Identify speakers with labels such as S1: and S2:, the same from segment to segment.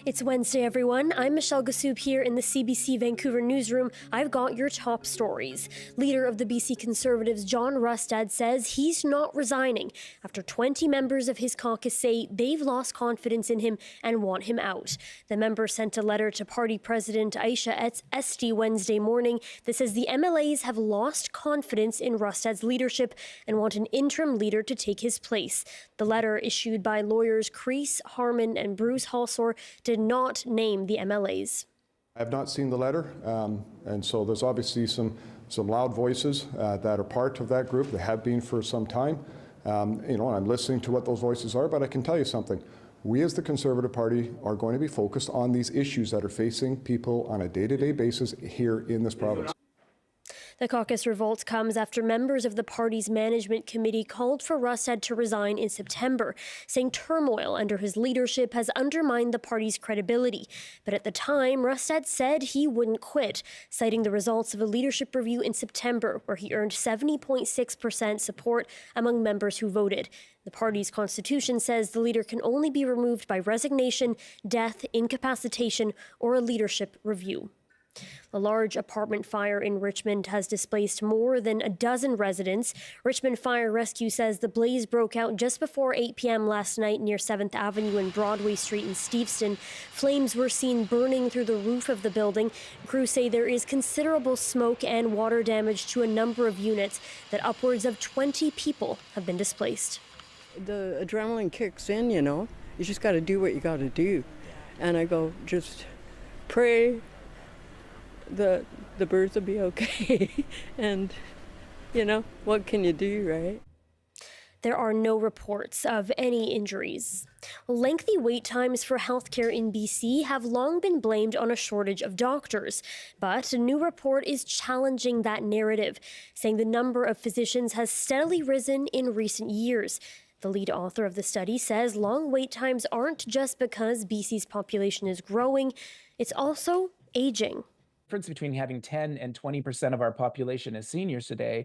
S1: It's Wednesday, everyone. I'm Michelle Gassoub here in the CBC Vancouver newsroom. I've got your top stories. Leader of the BC Conservatives, John Rustad, says he's not resigning after 20 members of his caucus say they've lost confidence in him and want him out. The member sent a letter to party president Aisha Esti Wednesday morning that says the MLAs have lost confidence in Rustad's leadership and want an interim leader to take his place. The letter, issued by lawyers Crease, Harmon and Bruce Halsor, did not name the MLAs.
S2: I have not seen the letter, and so there's obviously some loud voices that are part of that group. They have been for some time, and I'm listening to what those voices are, but I can tell you something. We as the Conservative Party are going to be focused on these issues that are facing people on a day-to-day basis here in this province.
S1: The caucus revolt comes after members of the party's management committee called for Rustad to resign in September, saying turmoil under his leadership has undermined the party's credibility. But at the time, Rustad said he wouldn't quit, citing the results of a leadership review in September, where he earned 70.6% support among members who voted. The party's constitution says the leader can only be removed by resignation, death, incapacitation, or a leadership review. A large apartment fire in Richmond has displaced more than a dozen residents. Richmond Fire Rescue says the blaze broke out just before 8 p.m. last night near 7th Avenue and Broadway Street in Steveston. Flames were seen burning through the roof of the building. Crews say there is considerable smoke and water damage to a number of units, that upwards of 20 people have been displaced.
S3: The adrenaline kicks in, you just got to do what you got to do. And I go, just pray the birds will be okay. And, what can you do, right?
S1: There are no reports of any injuries. Lengthy wait times for healthcare in BC have long been blamed on a shortage of doctors. But a new report is challenging that narrative, saying the number of physicians has steadily risen in recent years. The lead author of the study says long wait times aren't just because BC's population is growing, it's also aging.
S4: The difference between having 10 and 20% of our population as seniors today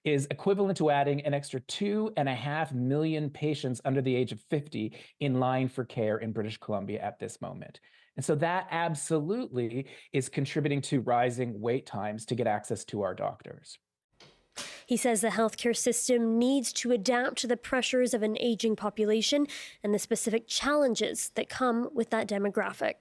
S4: is equivalent to adding an extra 2.5 million patients under the age of 50 in line for care in British Columbia at this moment. And so that absolutely is contributing to rising wait times to get access to our doctors.
S1: He says the healthcare system needs to adapt to the pressures of an aging population and the specific challenges that come with that demographic.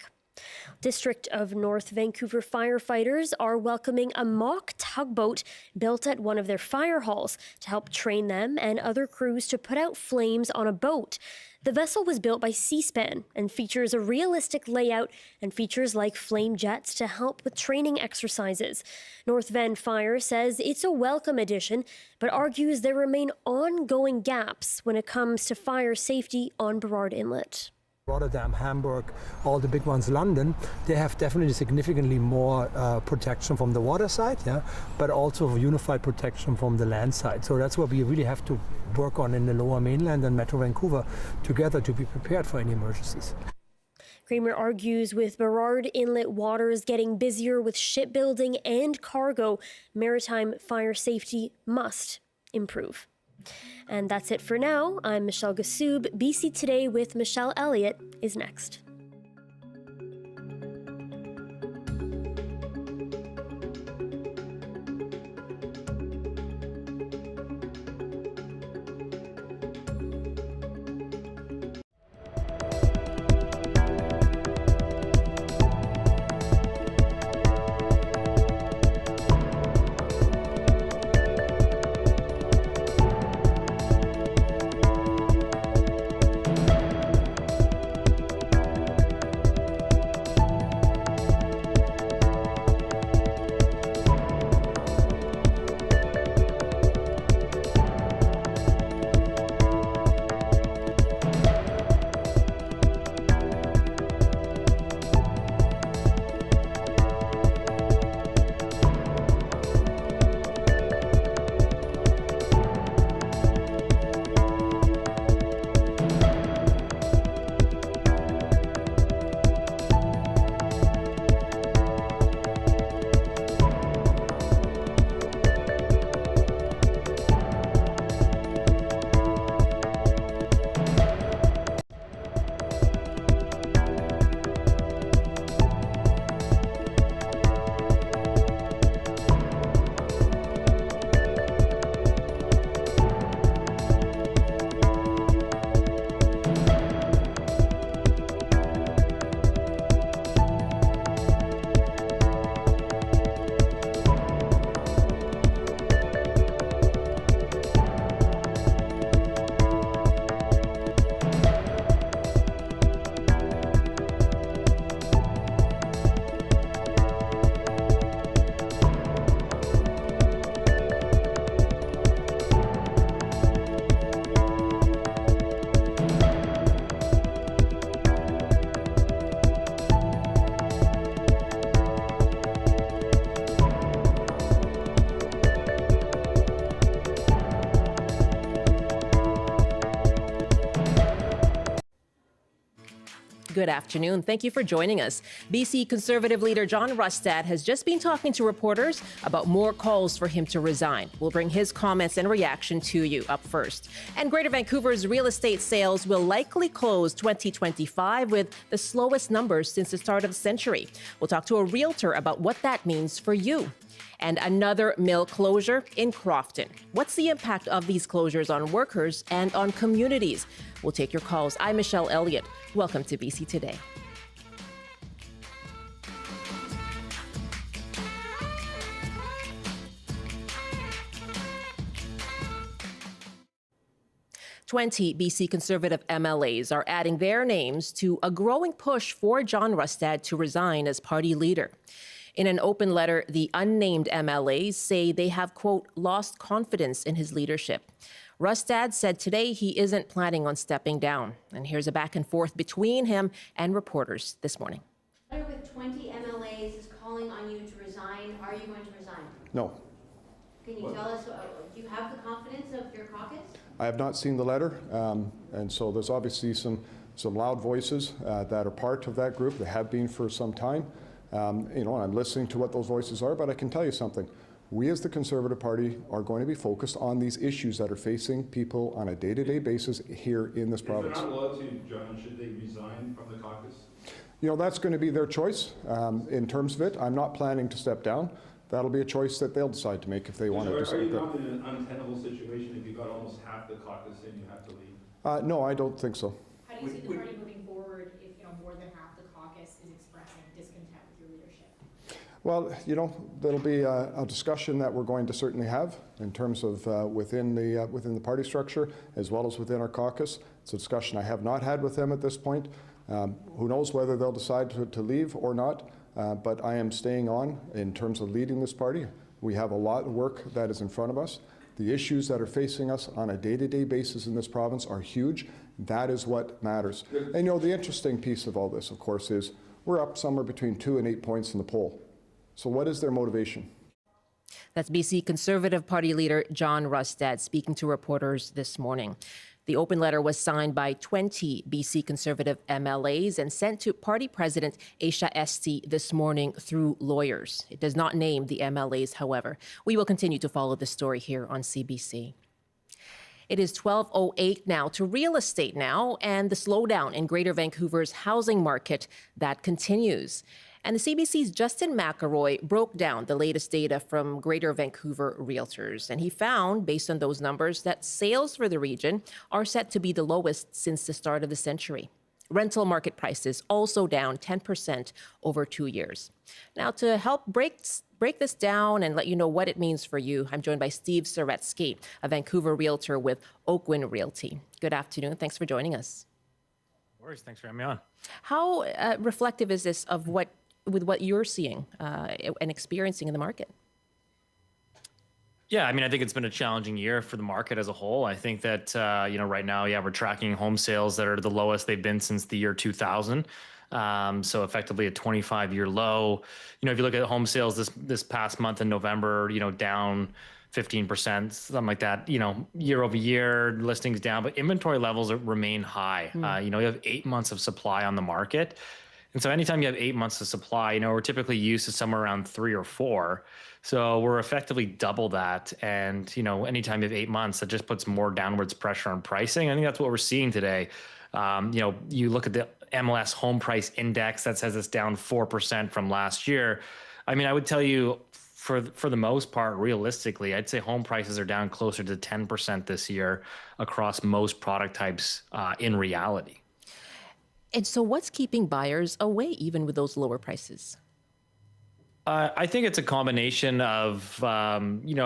S1: District of North Vancouver firefighters are welcoming a mock tugboat built at one of their fire halls to help train them and other crews to put out flames on a boat. The vessel was built by C-SPAN and features a realistic layout and features like flame jets to help with training exercises. North Van Fire says it's a welcome addition, but argues there remain ongoing gaps when it comes to fire safety on Burrard Inlet.
S5: Rotterdam, Hamburg, all the big ones, London, they have definitely significantly more protection from the water side, but also unified protection from the land side. So that's what we really have to work on in the Lower Mainland and Metro Vancouver together to be prepared for any emergencies.
S1: Kramer argues with Burrard Inlet waters getting busier with shipbuilding and cargo, maritime fire safety must improve. And that's it for now. I'm Michelle Gassoub. BC Today with Michelle Elliott is next.
S6: Good afternoon. Thank you for joining us. BC Conservative leader John Rustad has just been talking to reporters about more calls for him to resign. We'll bring his comments and reaction to you up first. And Greater Vancouver's real estate sales will likely close 2025 with the slowest numbers since the start of the century. We'll talk to a realtor about what that means for you. And another mill closure in Crofton. What's the impact of these closures on workers and on communities? We'll take your calls. I'm Michelle Elliott. Welcome to BC Today. BC Conservative MLAs are adding their names to a growing push for John Rustad to resign as party leader. In an open letter, the unnamed MLAs say they have, quote, lost confidence in his leadership. Rustad said today he isn't planning on stepping down. And here's a back and forth between him and reporters this morning.
S7: With 20 MLAs is calling on you to resign. Are you going to resign?
S2: No.
S7: Can you tell us, do you have the confidence of your caucus?
S2: I have not seen the letter, and so there's obviously some loud voices that are part of that group. They have been for some time. And I'm listening to what those voices are, but I can tell you something. We as the Conservative Party are going to be focused on these issues that are facing people on a day-to-day basis here in this province.
S8: If they're not allowed to, John, should they resign from the caucus?
S2: That's going to be their choice in terms of it. I'm not planning to step down. That'll be a choice that they'll decide to make if they want to decide.
S8: Are you not in an untenable situation if you got almost half the caucus and you have to leave?
S2: No, I don't think so.
S9: How do you see the party moving forward if more than half the caucus is expressing discontent with your leadership?
S2: Well, there'll be a discussion that we're going to certainly have in terms of within the party structure as well as within our caucus. It's a discussion I have not had with them at this point. Who knows whether they'll decide to leave or not, but I am staying on in terms of leading this party. We have a lot of work that is in front of us. The issues that are facing us on a day-to-day basis in this province are huge. That is what matters. And the interesting piece of all this, of course, is we're up somewhere between 2 and 8 points in the poll. So what is their motivation?
S6: That's BC Conservative Party leader John Rustad speaking to reporters this morning. The open letter was signed by 20 BC Conservative MLAs and sent to Party President Aisha Esti this morning through lawyers. It does not name the MLAs, however. We will continue to follow the story here on CBC. It is 12:08 now to real estate now, and the slowdown in Greater Vancouver's housing market that continues. And the CBC's Justin McElroy broke down the latest data from Greater Vancouver Realtors. And he found, based on those numbers, that sales for the region are set to be the lowest since the start of the century. Rental market prices also down 10% over 2 years. Now, to help break this down and let you know what it means for you, I'm joined by Steve Saretsky, a Vancouver realtor with Oakwyn Realty. Good afternoon. Thanks for joining us.
S10: No worries. Thanks for having me on.
S6: How reflective is this of what you're seeing and experiencing in the market?
S10: Yeah, I think it's been a challenging year for the market as a whole. I think that, right now, we're tracking home sales that are the lowest they've been since the year 2000. So effectively a 25-year low. If you look at home sales this past month in November, down 15%, something like that, year over year, listings down, but inventory levels remain high. You have 8 months of supply on the market. And so anytime you have 8 months of supply, we're typically used to somewhere around 3 or 4. So we're effectively double that. And, anytime you have 8 months, that just puts more downwards pressure on pricing. I think that's what we're seeing today. You look at the MLS home price index that says it's down 4% from last year. I would tell you for the most part, realistically, I'd say home prices are down closer to 10% this year across most product types in reality.
S6: And so what's keeping buyers away even with those lower prices?
S10: I think it's a combination of, I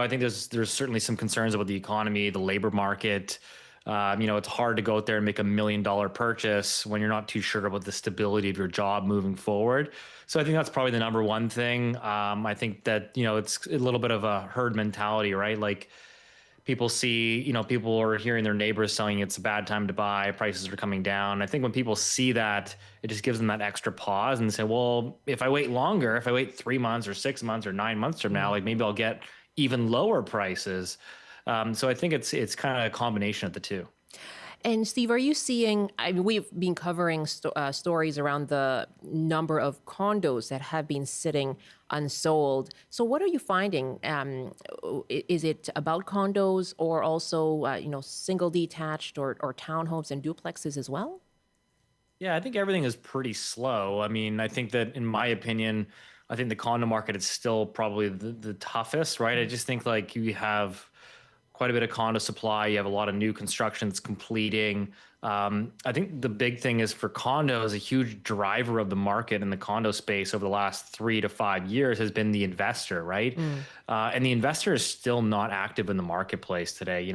S10: think there's certainly some concerns about the economy, the labor market. It's hard to go out there and make $1 million purchase when you're not too sure about the stability of your job moving forward. So I think that's probably the number one thing. I think that, it's a little bit of a herd mentality, right? Like people see, people are hearing their neighbors saying it's a bad time to buy, prices are coming down. I think when people see that, it just gives them that extra pause and say, well, if I wait longer, if I wait 3 months or 6 months or 9 months from now, maybe I'll get even lower prices. So I think it's kind of a combination of the two.
S6: And Steve, are you seeing, I mean, we've been covering stories around the number of condos that have been sitting unsold. So what are you finding? Is it about condos or also, single detached or townhomes and duplexes as well?
S10: Yeah, I think everything is pretty slow. I mean, I think that in my opinion, I think the condo market is still probably the toughest, right? I just think like you have quite a bit of condo supply. You have a lot of new construction that's completing. I think the big thing is for condos, a huge driver of the market in the condo space over the last 3 to 5 years has been the investor, right? And the investor is still not active in the marketplace today.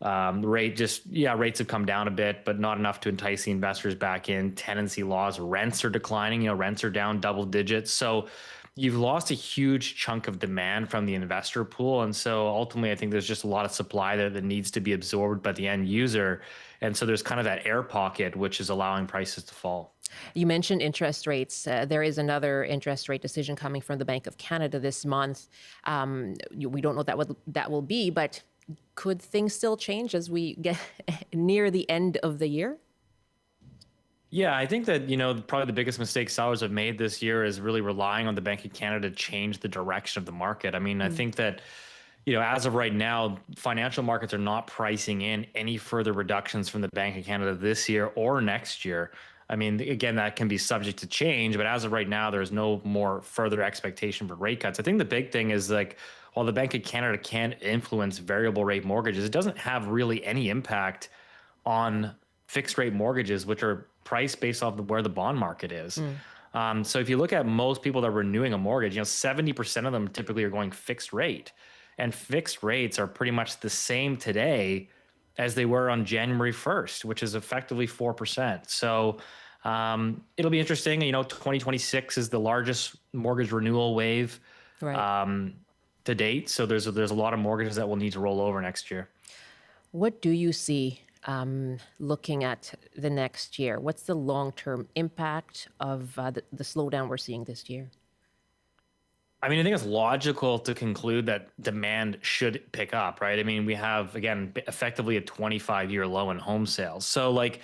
S10: Rates have come down a bit, but not enough to entice the investors back in. Tenancy laws, rents are declining. Rents are down double digits. So you've lost a huge chunk of demand from the investor pool. And so ultimately, I think there's just a lot of supply there that needs to be absorbed by the end user. And so there's kind of that air pocket, which is allowing prices to fall.
S6: You mentioned interest rates. There is another interest rate decision coming from the Bank of Canada this month. We don't know what that will be, but could things still change as we get near the end of the year?
S10: Yeah, I think that, probably the biggest mistake sellers have made this year is really relying on the Bank of Canada to change the direction of the market. I mean, I think that, as of right now, financial markets are not pricing in any further reductions from the Bank of Canada this year or next year. I mean, again, that can be subject to change, but as of right now, there's no more further expectation for rate cuts. I think the big thing is like, while the Bank of Canada can influence variable rate mortgages, it doesn't have really any impact on fixed rate mortgages, which are priced based off of where the bond market is. So if you look at most people that are renewing a mortgage, 70% of them typically are going fixed rate. And fixed rates are pretty much the same today as they were on January 1st, which is effectively 4%. So it'll be interesting. 2026 is the largest mortgage renewal wave to date. So there's a lot of mortgages that will need to roll over next year.
S6: What do you see looking at the next year? What's the long-term impact of the slowdown we're seeing this year?
S10: I mean, I think it's logical to conclude that demand should pick up, right? I mean, we have, again, effectively a 25-year low in home sales. So like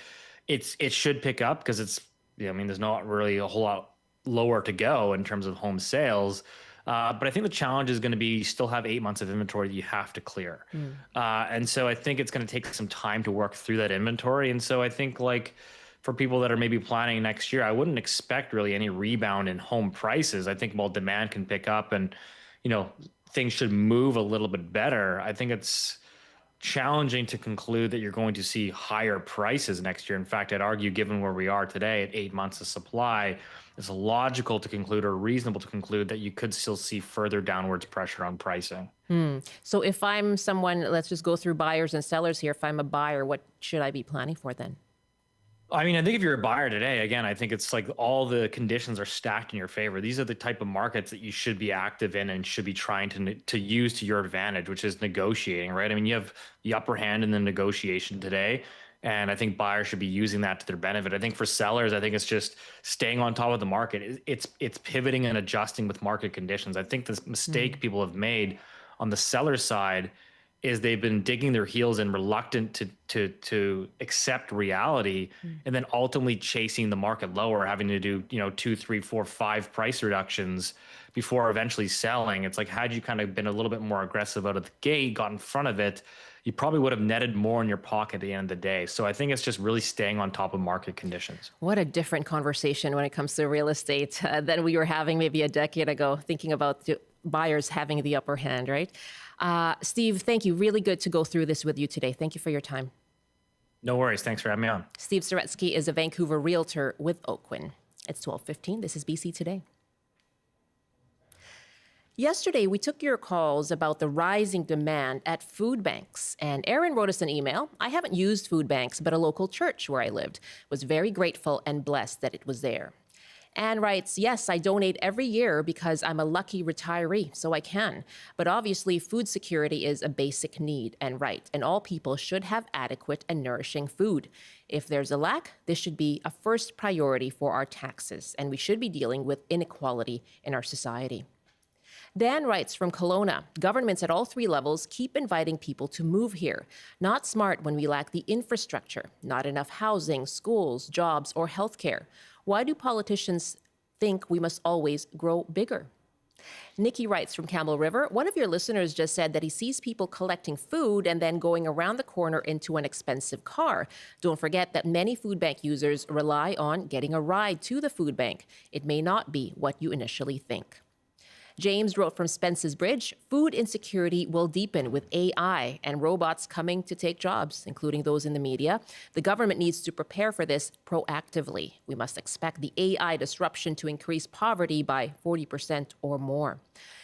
S10: it should pick up because there's not really a whole lot lower to go in terms of home sales. But I think the challenge is going to be you still have 8 months of inventory that you have to clear. And so I think it's going to take some time to work through that inventory. And so I think like for people that are maybe planning next year, I wouldn't expect really any rebound in home prices. I think while demand can pick up and, things should move a little bit better, I think it's challenging to conclude that you're going to see higher prices next year. In fact, I'd argue given where we are today at 8 months of supply, it's logical to conclude or reasonable to conclude that you could still see further downwards pressure on pricing.
S6: So if I'm someone, let's just go through buyers and sellers here. If I'm a buyer, what should I be planning for then?
S10: I mean, I think if you're a buyer today, again, I think it's like all the conditions are stacked in your favor. These are the type of markets that you should be active in and should be trying to use to your advantage, which is negotiating, right? I mean, you have the upper hand in the negotiation today, and I think buyers should be using that to their benefit. I think for sellers, I think it's just staying on top of the market. It's pivoting and adjusting with market conditions. I think this mistake people have made on the seller side is they've been digging their heels and reluctant to accept reality, and then ultimately chasing the market lower, having to do 2, 3, 4, 5 price reductions before eventually selling. It's like, had you kind of been a little bit more aggressive out of the gate, got in front of it, you probably would have netted more in your pocket at the end of the day. So I think it's just really staying on top of market conditions.
S6: What a different conversation when it comes to real estate than we were having maybe a decade ago, thinking about the buyers having the upper hand, right? Steve, thank you. Really good to go through this with you today. Thank you for your time.
S10: No worries. Thanks for having me on.
S6: Steve Saretsky is a Vancouver realtor with Oakwyn. It's 12:15. This is BC Today. Yesterday, we took your calls about the rising demand at food banks. And Aaron wrote us an email. I haven't used food banks, but a local church where I lived was very grateful and blessed that it was there. Anne writes, yes, I donate every year because I'm a lucky retiree, so I can. But obviously, food security is a basic need and right, and all people should have adequate and nourishing food. If there's a lack, this should be a first priority for our taxes, and we should be dealing with inequality in our society. Dan writes from Kelowna, governments at all three levels keep inviting people to move here. Not smart when we lack the infrastructure, not enough housing, schools, jobs, or healthcare. Why do politicians think we must always grow bigger? Nikki writes from Camel River, one of your listeners just said that he sees people collecting food and then going around the corner into an expensive car. Don't forget that many food bank users rely on getting a ride to the food bank. It may not be what you initially think. James wrote from Spence's Bridge, food insecurity will deepen with AI and robots coming to take jobs, including those in the media. The government needs to prepare for this proactively. We must expect the AI disruption to increase poverty by 40% or more.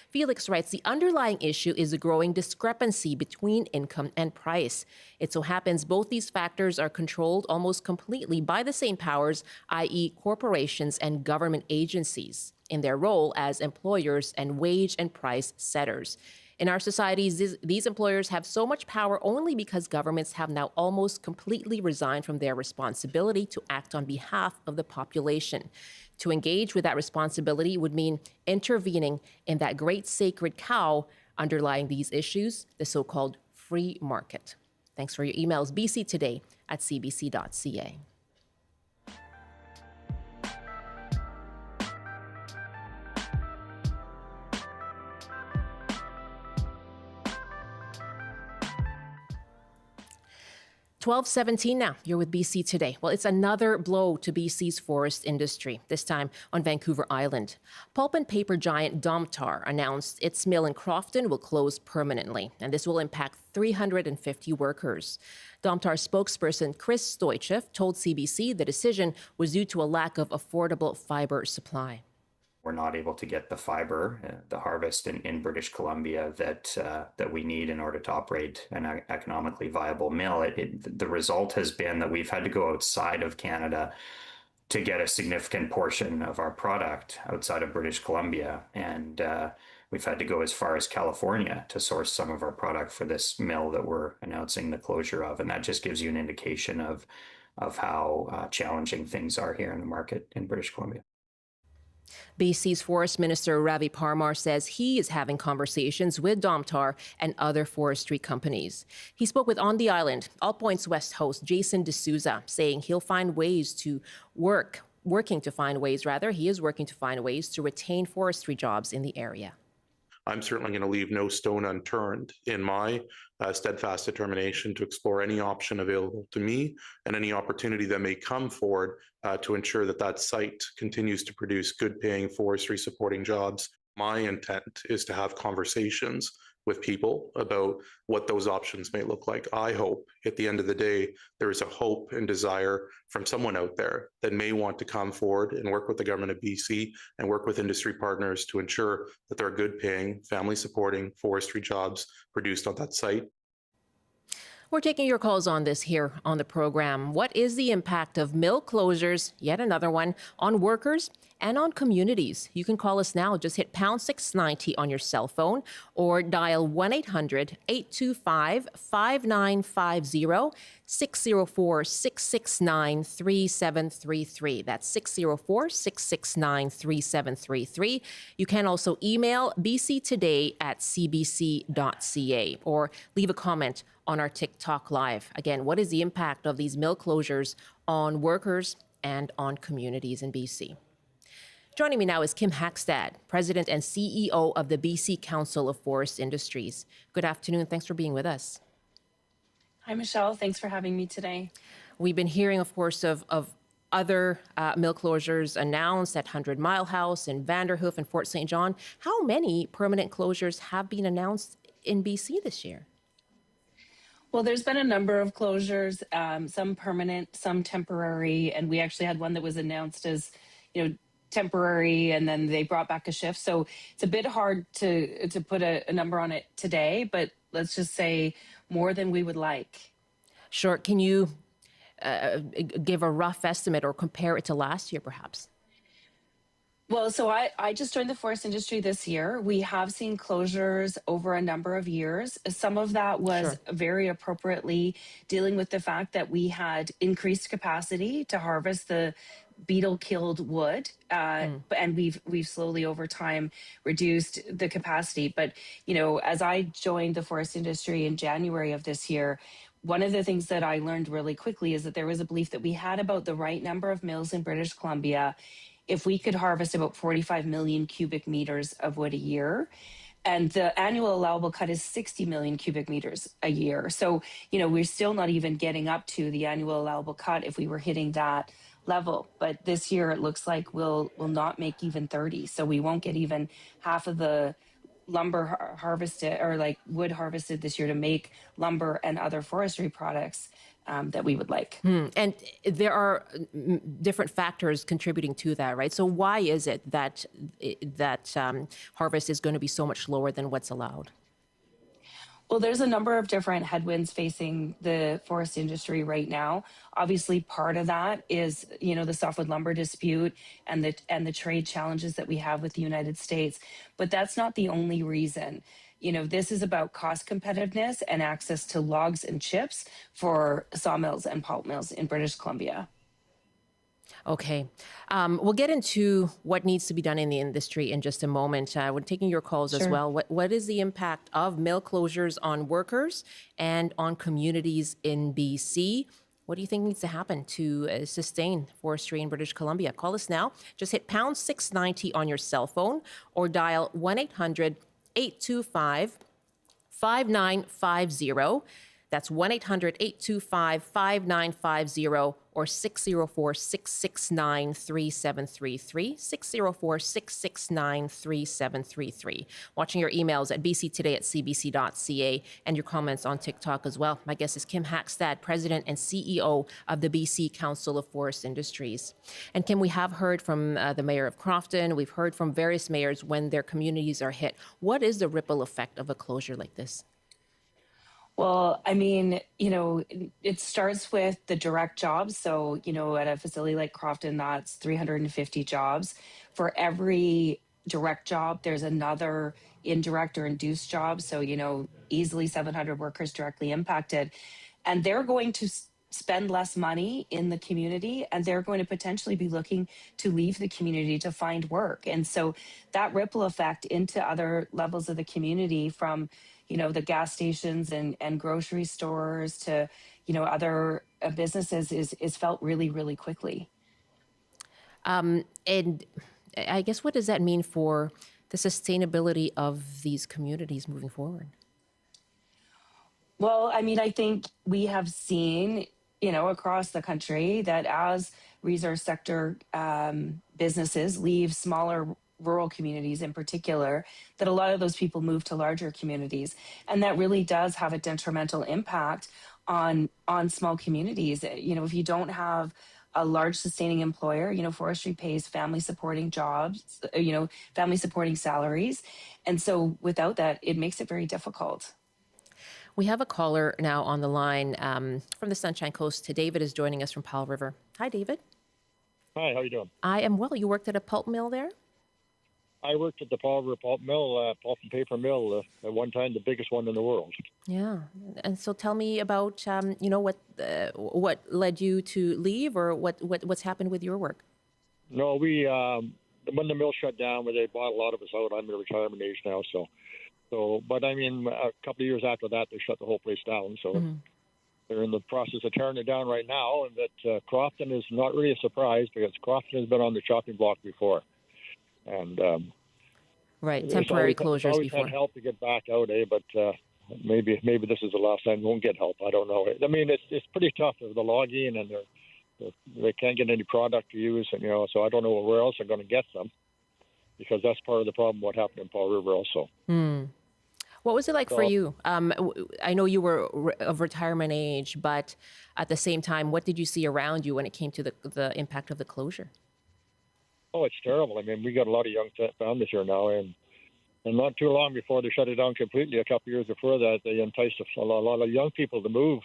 S6: Felix writes, the underlying issue is a growing discrepancy between income and price. It so happens both these factors are controlled almost completely by the same powers, i.e. corporations and government agencies, in their role as employers and wage and price setters. In our societies, these employers have so much power only because governments have now almost completely resigned from their responsibility to act on behalf of the population. To engage with that responsibility would mean intervening in that great sacred cow underlying these issues, the so-called free market. Thanks for your emails, bctoday@cbc.ca. 12:17 now. You're with BC Today. Well, it's another blow to BC's forest industry, this time on Vancouver Island. Pulp and paper giant Domtar announced its mill in Crofton will close permanently, and this will impact 350 workers. Domtar spokesperson Chris Stoichev told CBC the decision was due to a lack of affordable fiber supply.
S11: We're not able to get the fiber, the harvest in British Columbia that we need in order to operate an economically viable mill. The result has been that we've had to go outside of Canada to get a significant portion of our product outside of British Columbia. And we've had to go as far as California to source some of our product for this mill that we're announcing the closure of. And that just gives you an indication of how challenging things are here in the market in British Columbia.
S6: BC's Forest Minister Ravi Parmar says he is having conversations with Domtar and other forestry companies. He spoke with On the Island, All Points West host Jason D'Souza, saying he is working to find ways to retain forestry jobs in the area.
S12: I'm certainly going to leave no stone unturned in my steadfast determination to explore any option available to me and any opportunity that may come forward to ensure that that site continues to produce good-paying forestry supporting jobs. My intent is to have conversations with people about what those options may look like. I hope at the end of the day, there is a hope and desire from someone out there that may want to come forward and work with the government of BC and work with industry partners to ensure that there are good paying, family supporting forestry jobs produced on that site.
S6: We're taking your calls on this here on the program. What is the impact of mill closures, yet another one, on workers and on communities? You can call us now. Just hit pound 690 on your cell phone or dial 1-800-825-5950, 604-669-3733. That's 604-669-3733. You can also email bctoday@cbc.ca or leave a comment on our TikTok Live. Again, what is the impact of these mill closures on workers and on communities in BC? Joining me now is Kim Haakstad, President and CEO of the BC Council of Forest Industries. Good afternoon. Thanks for being with us.
S13: Hi, Michelle. Thanks for having me today.
S6: We've been hearing, of course, of other mill closures announced at 100 Mile House in Vanderhoof and Fort St. John. How many permanent closures have been announced in BC this year?
S13: Well, there's been a number of closures, some permanent, some temporary, and we actually had one that was announced as, temporary, and then they brought back a shift. So it's a bit hard to put a number on it today, but let's just say more than we would like.
S6: Sure. Can you give a rough estimate or compare it to last year, perhaps?
S13: Well, so I just joined the forest industry this year. We have seen closures over a number of years. Some of that was very appropriately dealing with the fact that we had increased capacity to harvest the beetle killed wood, and we've slowly over time reduced the capacity. But as I joined the forest industry in January of this year, one of the things that I learned really quickly is that there was a belief that we had about the right number of mills in British Columbia if we could harvest about 45 million cubic meters of wood a year. And the annual allowable cut is 60 million cubic meters a year. So, we're still not even getting up to the annual allowable cut if we were hitting that level. But this year it looks like we'll not make even 30. So we won't get even half of the lumber harvested, or like wood harvested this year to make lumber and other forestry products that we would like.
S6: And there are different factors contributing to that, right? So why is it that harvest is going to be so much lower than what's allowed?
S13: Well, there's a number of different headwinds facing the forest industry right now. Obviously, part of that is, the softwood lumber dispute and the trade challenges that we have with the United States. But that's not the only reason. This is about cost competitiveness and access to logs and chips for sawmills and pulp mills in British Columbia.
S6: Okay. We'll get into what needs to be done in the industry in just a moment. We're taking your calls as well. What is the impact of mill closures on workers and on communities in BC? What do you think needs to happen to sustain forestry in British Columbia? Call us now. Just hit pound 690 on your cell phone or dial 1-800-825-5950. That's 1-800-825-5950 or 604-669-3733, 604-669-3733. Watching your emails at bctoday@cbc.ca and your comments on TikTok as well. My guest is Kim Haakstad, President and CEO of the BC Council of Forest Industries. And Kim, we have heard from the Mayor of Crofton. We've heard from various mayors when their communities are hit. What is the ripple effect of a closure like this?
S13: Well, I mean, it starts with the direct jobs. So, at a facility like Crofton, that's 350 jobs. For every direct job, there's another indirect or induced job. So, easily 700 workers directly impacted. And they're going to spend less money in the community, and they're going to potentially be looking to leave the community to find work. And so that ripple effect into other levels of the community, from the gas stations and grocery stores to, other businesses is felt really, really quickly.
S6: And I guess, what does that mean for the sustainability of these communities moving forward?
S13: Well, I mean, I think we have seen, across the country that as resource sector businesses leave smaller rural communities in particular, that a lot of those people move to larger communities. And that really does have a detrimental impact on small communities. If you don't have a large sustaining employer, forestry pays family supporting jobs, family supporting salaries. And so without that, it makes it very difficult.
S6: We have a caller now on the line from the Sunshine Coast. David is joining us from Powell River. Hi, David.
S14: Hi, how are you doing?
S6: I am well. You worked at a pulp mill there?
S14: I worked at the Powell River Pulp Mill, pulp and paper mill, at one time the biggest one in the world.
S6: Yeah. And so tell me about, what led you to leave, or what's happened with your work?
S14: No, when the mill shut down, when they bought a lot of us out, I'm in retirement age now, but I mean, a couple of years after that, they shut the whole place down. So they're in the process of tearing it down right now. And that Crofton is not really a surprise, because Crofton has been on the chopping block before. And
S6: right, temporary closures
S14: always
S6: before.
S14: Had help to get back out, but maybe this is the last time we won't get help. I don't know. I mean, it's pretty tough with the logging, and they can't get any product to use, and so I don't know where else they're going to get them, because that's part of the problem. What happened in Powell River also.
S6: What was it like for you? I know you were of retirement age, but at the same time, what did you see around you when it came to the impact of the closure?
S14: Oh, it's terrible. I mean, we got a lot of young families here now, and not too long before they shut it down completely, a couple of years before that, they enticed a lot of young people to move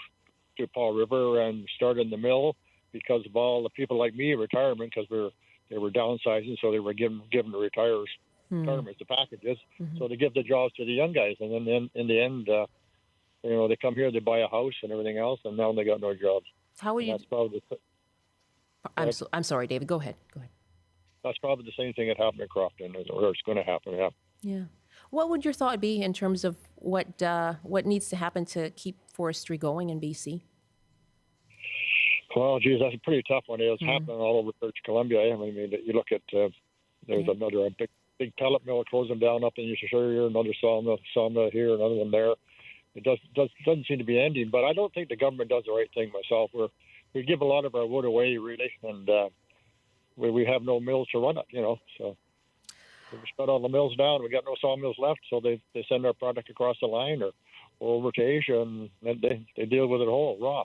S14: to Powell River and start in the mill, because of all the people like me in retirement, because we're downsizing, so they were giving the retirements the packages. So they give the jobs to the young guys, and then in the end, they come here, they buy a house and everything else, and now they got no jobs.
S6: How would you?
S14: That's probably
S6: I'm sorry, David. Go ahead.
S14: That's probably the same thing that happened in Crofton, or it's going to happen. Yeah.
S6: Yeah. What would your thought be in terms of what needs to happen to keep forestry going in BC?
S14: Well, geez, that's a pretty tough one. It's happening all over British Columbia. I mean, you look at there's another big pellet mill closing down up in Eustisher, another sawmill here, another one there. It doesn't seem to be ending. But I don't think the government does the right thing myself. We give a lot of our wood away, really, and we have no mills to run it. So we shut all the mills down. We got no sawmills left, so they send our product across the line or over to Asia, and then they deal with it whole raw.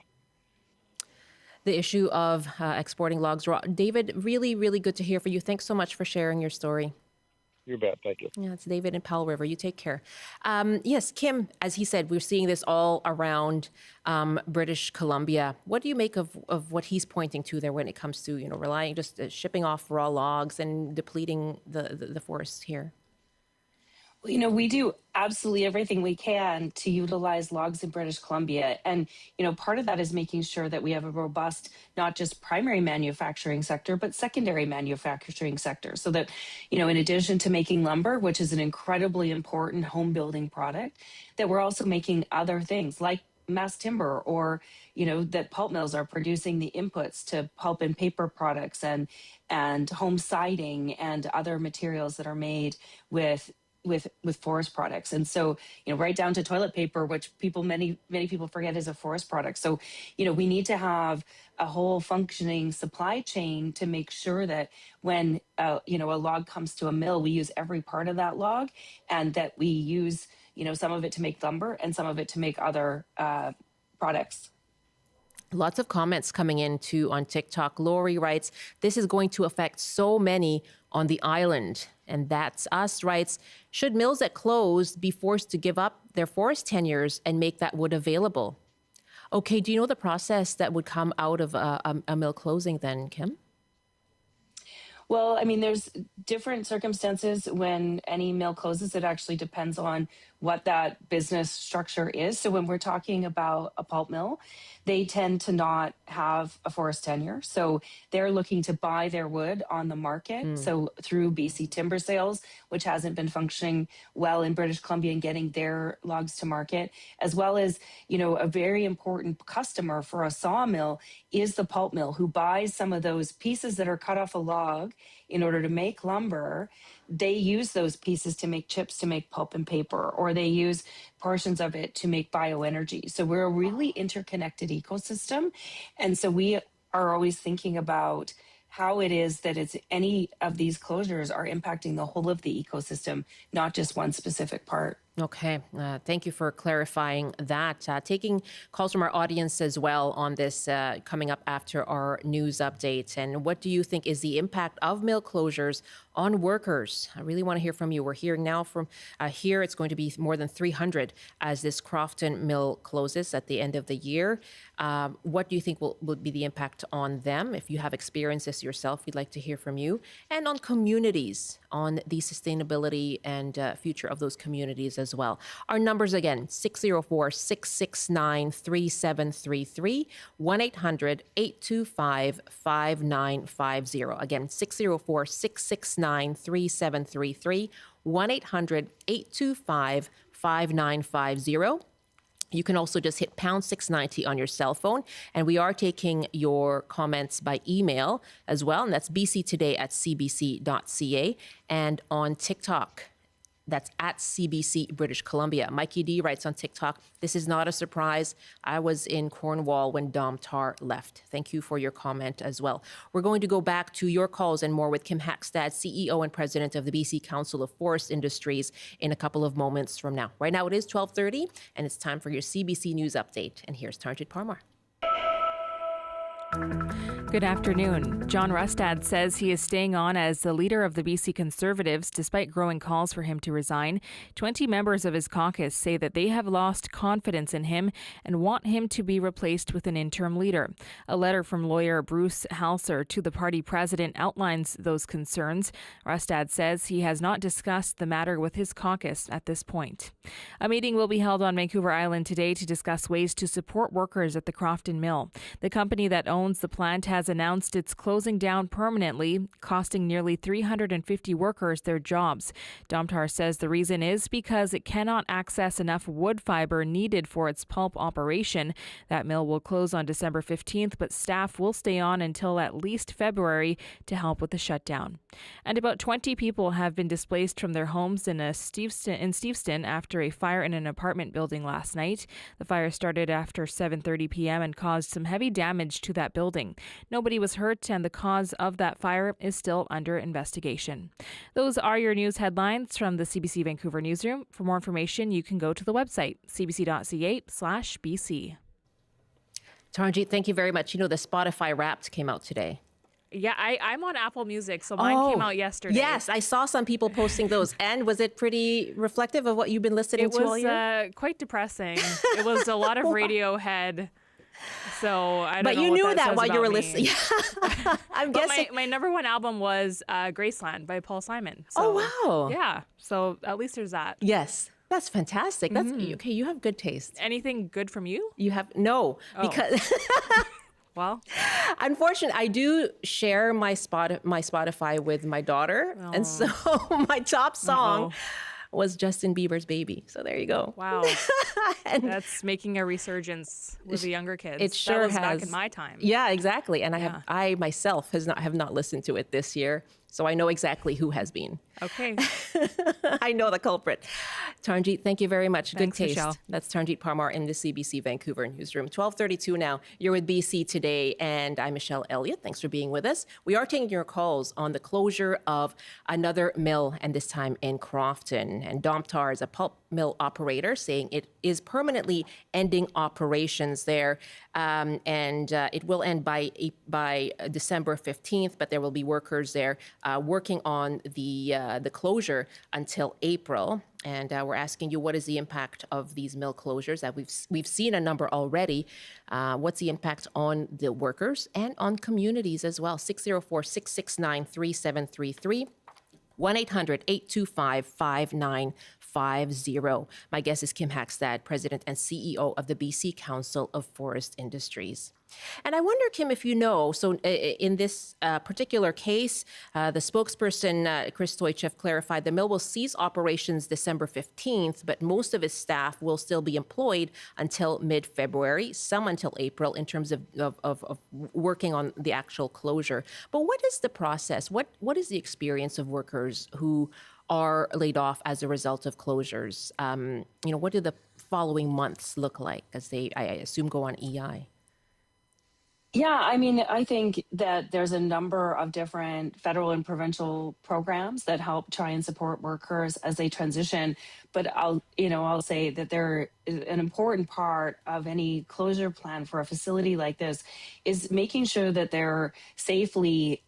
S6: The issue of exporting logs raw. David, really, really good to hear from you. Thanks so much for sharing your story.
S14: You bet. Thank you.
S6: Yeah, it's David in Powell River. You take care. Yes, Kim, as he said, we're seeing this all around British Columbia. What do you make of what he's pointing to there when it comes to, relying just shipping off raw logs and depleting the forests here?
S13: Well, we do absolutely everything we can to utilize logs in British Columbia. And, part of that is making sure that we have a robust, not just primary manufacturing sector, but secondary manufacturing sector. So that, in addition to making lumber, which is an incredibly important home building product, that we're also making other things like mass timber, or, that pulp mills are producing the inputs to pulp and paper products and home siding and other materials that are made with forest products. And so, right down to toilet paper, which many people forget is a forest product. So, we need to have a whole functioning supply chain to make sure that when, a log comes to a mill, we use every part of that log, and that we use, some of it to make lumber and some of it to make other products.
S6: Lots of comments coming in too on TikTok. Lori writes, this is going to affect so many on the island. And That's Us writes, should mills that closed be forced to give up their forest tenures and make that wood available? Okay, do you know the process that would come out of a mill closing then, Kim?
S13: Well, I mean, there's different circumstances when any mill closes. It actually depends on what that business structure is. So when we're talking about a pulp mill, they tend to not have a forest tenure. So they're looking to buy their wood on the market. So through BC Timber Sales, which hasn't been functioning well in British Columbia and getting their logs to market, as well as, a very important customer for a sawmill is the pulp mill, who buys some of those pieces that are cut off a log in order to make lumber. They use those pieces to make chips, to make pulp and paper, or they use portions of it to make bioenergy. So we're a really interconnected ecosystem. And so we are always thinking about how it is that any of these closures are impacting the whole of the ecosystem, not just one specific part.
S6: Okay. Thank you for clarifying that. Taking calls from our audience as well on this coming up after our news update. And what do you think is the impact of mill closures on workers? I really want to hear from you. We're hearing now from here it's going to be more than 300 as this Crofton mill closes at the end of the year. What do you think will be the impact on them? If you have experienced this yourself, we'd like to hear from you. And on communities, on the sustainability and future of those communities as well. Our numbers again, 604-669-3733, 1-800-825-5950. Again, 604-669-3733, 1-800-825-5950. You can also just hit pound 690 on your cell phone. And we are taking your comments by email as well. And that's bctoday@cbc.ca. And on TikTok, that's at CBC British Columbia. Mikey D writes on TikTok, this is not a surprise. I was in Cornwall when Domtar left. Thank you for your comment as well. We're going to go back to your calls and more with Kim Haakstad, CEO and President of the BC Council of Forest Industries, in a couple of moments from now. Right now it is 12:30 and it's time for your CBC News Update. And here's Tarjit Parmar.
S15: Good afternoon. John Rustad says he is staying on as the leader of the BC Conservatives despite growing calls for him to resign. 20 members of his caucus say that they have lost confidence in him and want him to be replaced with an interim leader. A letter from lawyer Bruce Halser to the party president outlines those concerns. Rustad says he has not discussed the matter with his caucus at this point. A meeting will be held on Vancouver Island today to discuss ways to support workers at the Crofton mill. The company that owns the plant has announced it's closing down permanently, costing nearly 350 workers their jobs. Domtar says the reason is because it cannot access enough wood fiber needed for its pulp operation. That mill will close on December 15th, but staff will stay on until at least February to help with the shutdown. And about 20 people have been displaced from their homes in Steveston after a fire in an apartment building last night. The fire started after 7:30 p.m. and caused some heavy damage to that building. Nobody was hurt, and the cause of that fire is still under investigation. Those are your news headlines from the CBC Vancouver newsroom. For more information, you can go to the website, cbc.ca/BC.
S6: Tarnjeet, thank you very much. You know, the Spotify Wrapped came out today.
S15: Yeah, I'm on Apple Music, so mine came out yesterday.
S6: Yes, I saw some people posting those. And was it pretty reflective of what you've been listening to all year?
S15: It was quite depressing. It was a lot of Radiohead. So I don't know.
S6: But you knew that while you were listening.
S15: I'm guessing. My number one album was Graceland by Paul Simon. So,
S6: wow.
S15: Yeah. So at least there's that.
S6: Yes. That's fantastic. That's okay. You have good taste.
S15: Anything good from you?
S6: You have no, because
S15: well,
S6: unfortunately, I do share my Spotify with my daughter, and so my top song was Justin Bieber's Baby. So there you go.
S15: Wow. That's making a resurgence with the younger kids.
S6: It sure
S15: that was
S6: has.
S15: Back in my time.
S6: Yeah, exactly. And I myself have not listened to it this year. So I know exactly who has been.
S15: Okay.
S6: I know the culprit. Tarnjeet, thank you very much.
S15: Thanks,
S6: good taste.
S15: Michelle.
S6: That's Tarnjeet Parmar in the CBC Vancouver newsroom. 12:32 now. You're with BC Today, and I'm Michelle Elliott. Thanks for being with us. We are taking your calls on the closure of another mill, and this time in Crofton. And Domtar is a pulp mill operator, saying it is permanently ending operations there, and it will end by December 15th. But there will be workers there working on the closure until April. And we're asking you, what is the impact of these mill closures? That we've seen a number already. What's the impact on the workers and on communities as well? 604-669-3733. 1-800-825-5950. My guest is Kim Haakstad, President and CEO of the BC Council of Forest Industries. And I wonder, Kim, if you know, so in this particular case, the spokesperson, Chris Stoichev, clarified the mill will cease operations December 15th, but most of its staff will still be employed until mid-February, some until April, in terms of working on the actual closure. But what is the process? What is the experience of workers who are laid off as a result of closures? What do the following months look like as they, I assume, go on EI?
S13: Yeah, I mean, I think that there's a number of different federal and provincial programs that help try and support workers as they transition. But I'll say that there is an important part of any closure plan for a facility like this is making sure that they're safely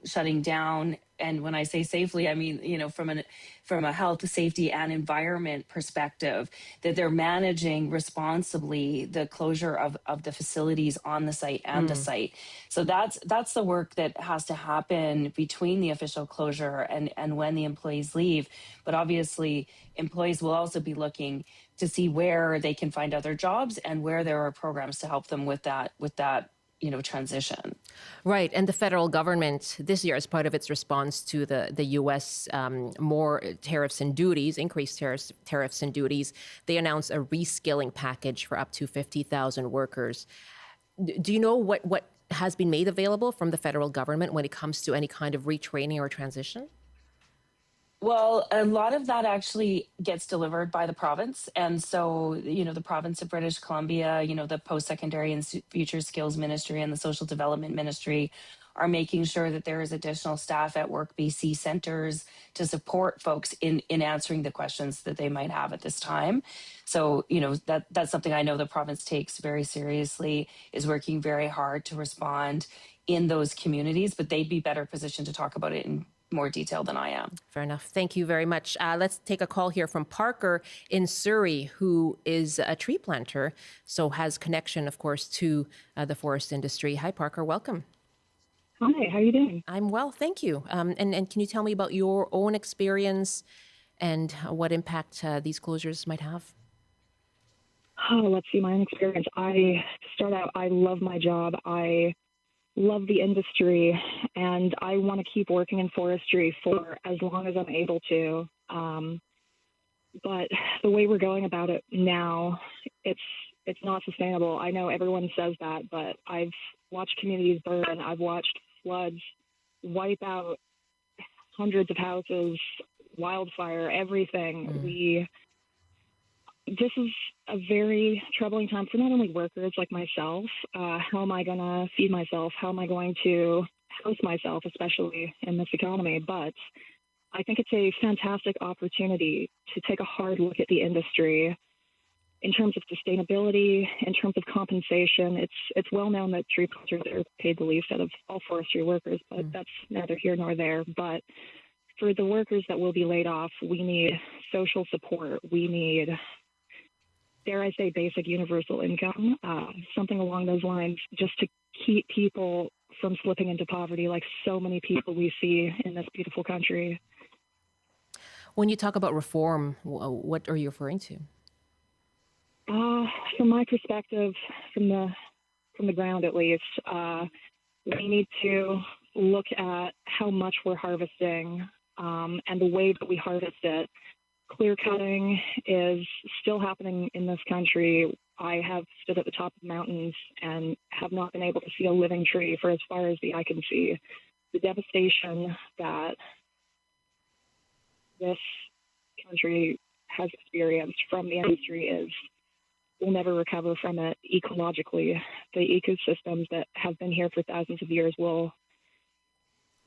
S13: shutting down. And when I say safely, I mean, from a health, safety, and environment perspective, that they're managing responsibly the closure of the facilities on the site and the site. So that's the work that has to happen between the official closure and when the employees leave. But obviously, employees will also be looking to see where they can find other jobs and where there are programs to help them with that transition.
S6: Right. And the federal government this year, as part of its response to the U.S. More tariffs and duties, increased tariffs and duties, they announced a reskilling package for up to 50,000 workers. Do you know what has been made available from the federal government when it comes to any kind of retraining or transition?
S13: Well, a lot of that actually gets delivered by the province. And so, the province of British Columbia, the post-secondary and future skills ministry and the social development ministry are making sure that there is additional staff at Work BC centers to support folks in answering the questions that they might have at this time. So, that's something I know the province takes very seriously, is working very hard to respond in those communities, but they'd be better positioned to talk about it in more detail than I am.
S6: Fair enough. Thank you very much. Let's take a call here from Parker in Surrey, who is a tree planter, so has connection, of course, to the forest industry. Hi, Parker. Welcome.
S16: Hi, how are you doing?
S6: I'm well, thank you. And can you tell me about your own experience and what impact these closures might have?
S16: Oh, let's see, my own experience. I love my job. I love the industry, and I want to keep working in forestry for as long as I'm able to. But the way we're going about it now, it's not sustainable. I know everyone says that, but I've watched communities burn. I've watched floods wipe out hundreds of houses, wildfire, everything. This is a very troubling time for not only workers like myself. How am I going to feed myself? How am I going to house myself, especially in this economy? But I think it's a fantastic opportunity to take a hard look at the industry in terms of sustainability, in terms of compensation. It's well known that tree planters are paid the least out of all forestry workers, but that's neither here nor there. But for the workers that will be laid off, we need social support. We need, dare I say, basic universal income, something along those lines, just to keep people from slipping into poverty like so many people we see in this beautiful country.
S6: When you talk about reform, what are you referring to?
S16: From my perspective, from the ground at least, we need to look at how much we're harvesting and the way that we harvest it. Clear cutting is still happening in this country. I have stood at the top of mountains and have not been able to see a living tree for as far as the eye can see. The devastation that this country has experienced from the industry we'll never recover from it ecologically. The ecosystems that have been here for thousands of years will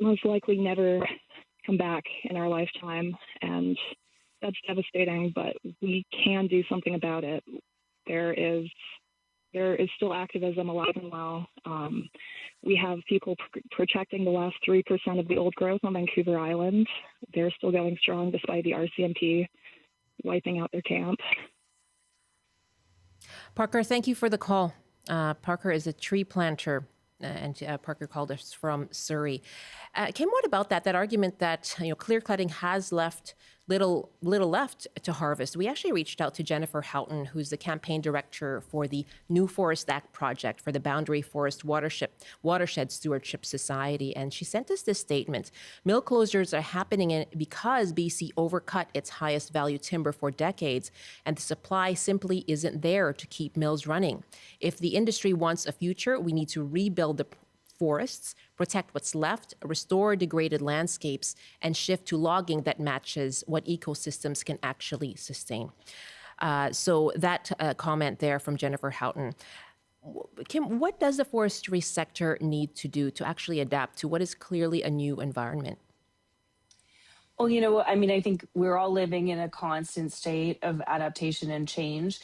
S16: most likely never come back in our lifetime, and that's devastating, but we can do something about it. There is still activism alive and well. We have people protecting the last 3% of the old growth on Vancouver Island. They're still going strong despite the RCMP wiping out their camp.
S6: Parker, thank you for the call. Parker is a tree planter, and Parker called us from Surrey. Kim, what about that argument that clear cutting has left little left to harvest? We actually reached out to Jennifer Houghton, who's the campaign director for the New Forest Act project for the Boundary Forest Watershed Stewardship Society, and she sent us this statement. Mill closures are happening because BC overcut its highest value timber for decades, and the supply simply isn't there to keep mills running. If the industry wants a future, we need to rebuild the forests, protect what's left, restore degraded landscapes, and shift to logging that matches what ecosystems can actually sustain. So that comment there from Jennifer Houghton. Kim, what does the forestry sector need to do to actually adapt to what is clearly a new environment?
S13: Well, I think we're all living in a constant state of adaptation and change,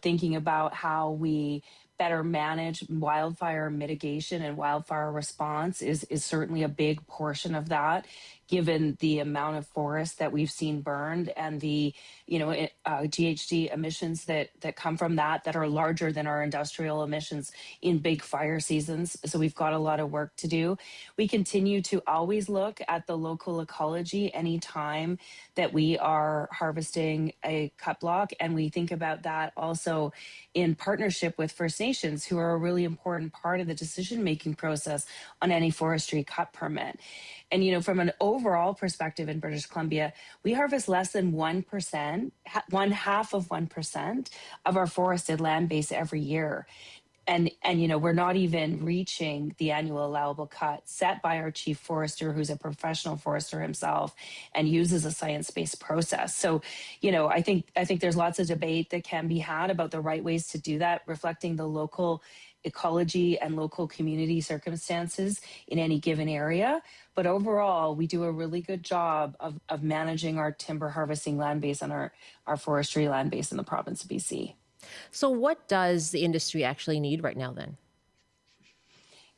S13: thinking about how we better manage wildfire mitigation and wildfire response is certainly a big portion of that, given the amount of forest that we've seen burned and the GHG emissions that come from that are larger than our industrial emissions in big fire seasons. So we've got a lot of work to do. We continue to always look at the local ecology anytime that we are harvesting a cut block, and we think about that also in partnership with First Nations, who are a really important part of the decision-making process on any forestry cut permit. And, from an overall perspective in British Columbia, we harvest less than 1%, 0.5% of our forested land base every year. And we're not even reaching the annual allowable cut set by our chief forester, who's a professional forester himself and uses a science-based process. So, I think there's lots of debate that can be had about the right ways to do that, reflecting the local ecology and local community circumstances in any given area. But overall, we do a really good job of managing our timber harvesting land base and our forestry land base in the province of BC.
S6: So what does the industry actually need right now then?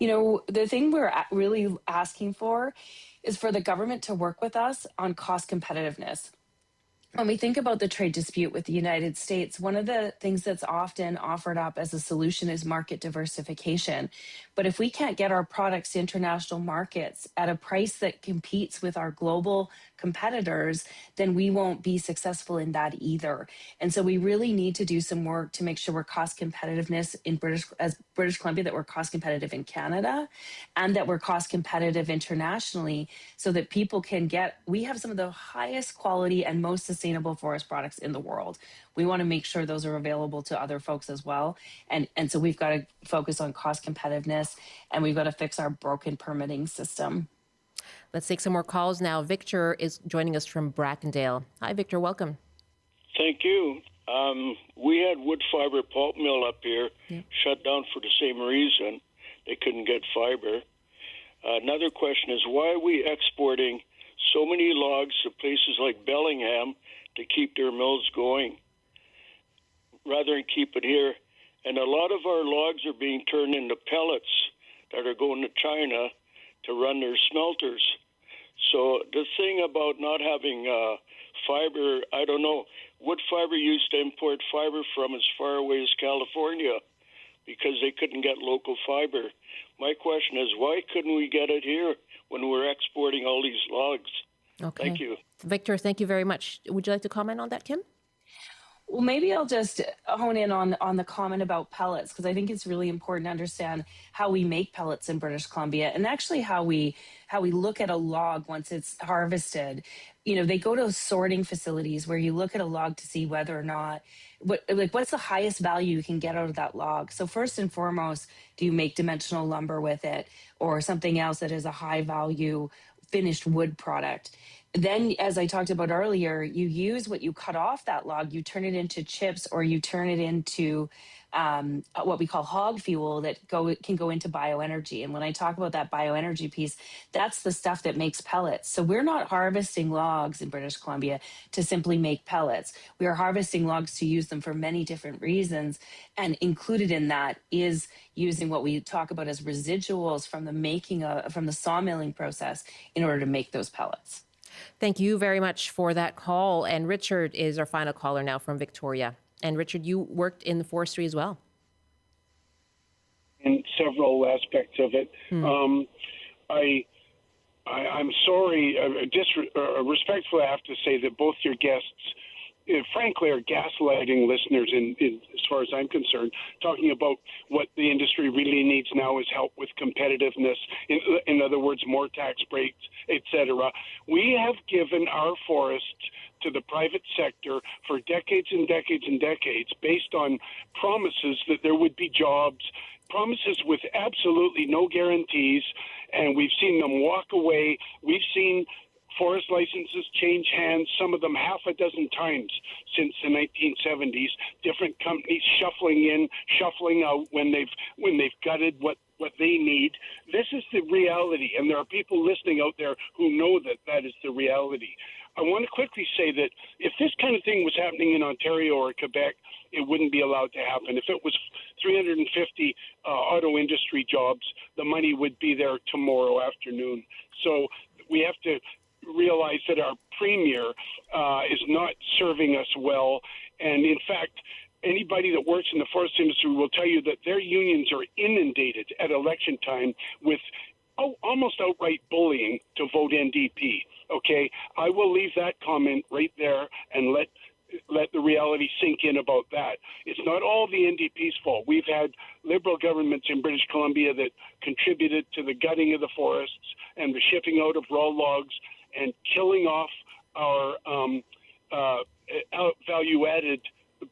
S13: The thing we're really asking for is for the government to work with us on cost competitiveness. When we think about the trade dispute with the United States, one of the things that's often offered up as a solution is market diversification. But if we can't get our products to international markets at a price that competes with our global competitors, then we won't be successful in that either. And so we really need to do some work to make sure we're cost competitiveness in British Columbia, that we're cost competitive in Canada, and that we're cost competitive internationally, so that people can we have some of the highest quality and most sustainable forest products in the world. We want to make sure those are available to other folks as well. And so we've got to focus on cost competitiveness, and we've got to fix our broken permitting system.
S6: Let's take some more calls now. Victor is joining us from Brackendale. Hi, Victor. Welcome.
S17: Thank you. We had wood fiber pulp mill up here shut down for the same reason. They couldn't get fiber. Another question is, why are we exporting so many logs to places like Bellingham to keep their mills going rather than keep it here? And a lot of our logs are being turned into pellets that are going to China to run their smelters. So the thing about not having fiber, I don't know. Wood fiber used to import fiber from as far away as California because they couldn't get local fiber. My question is, why couldn't we get it here when we're exporting all these logs?
S6: Okay.
S17: Thank you.
S6: Victor, thank you very much. Would you like to comment on that, Kim?
S13: Well, maybe I'll just hone in on the comment about pellets, because I think it's really important to understand how we make pellets in British Columbia, and actually how we look at a log once it's harvested. They go to sorting facilities where you look at a log to see whether or not what's the highest value you can get out of that log. So first and foremost, do you make dimensional lumber with it, or something else that is a high value finished wood product? Then, as I talked about earlier, you use what you cut off that log, you turn it into chips, or you turn it into what we call hog fuel that can go into bioenergy. And when I talk about that bioenergy piece, that's the stuff that makes pellets. So we're not harvesting logs in British Columbia to simply make pellets. We are harvesting logs to use them for many different reasons. And included in that is using what we talk about as residuals from from the sawmilling process in order to make those pellets.
S6: Thank you very much for that call. And Richard is our final caller now from Victoria. And Richard, you worked in the forestry as well.
S18: In several aspects of it. I'm sorry, respectfully, I have to say that both your guests, frankly, are gaslighting listeners as far as I'm concerned, talking about what the industry really needs now is help with competitiveness, in other words, more tax breaks, etc. We have given our forests to the private sector for decades and decades and decades based on promises that there would be jobs, promises with absolutely no guarantees, and we've seen them walk away. We've seen forest licenses change hands, some of them half a dozen times since the 1970s, different companies shuffling in, shuffling out when they've gutted what they need. This is the reality, and there are people listening out there who know that is the reality. I want to quickly say that if this kind of thing was happening in Ontario or Quebec, it wouldn't be allowed to happen. If it was 350 auto industry jobs, the money would be there tomorrow afternoon. So we have to realize that our premier is not serving us well. And in fact, anybody that works in the forest industry will tell you that their unions are inundated at election time with almost outright bullying to vote NDP. Okay, I will leave that comment right there and let the reality sink in about that. It's not all the NDP's fault. We've had Liberal governments in British Columbia that contributed to the gutting of the forests and the shipping out of raw logs and killing off our value-added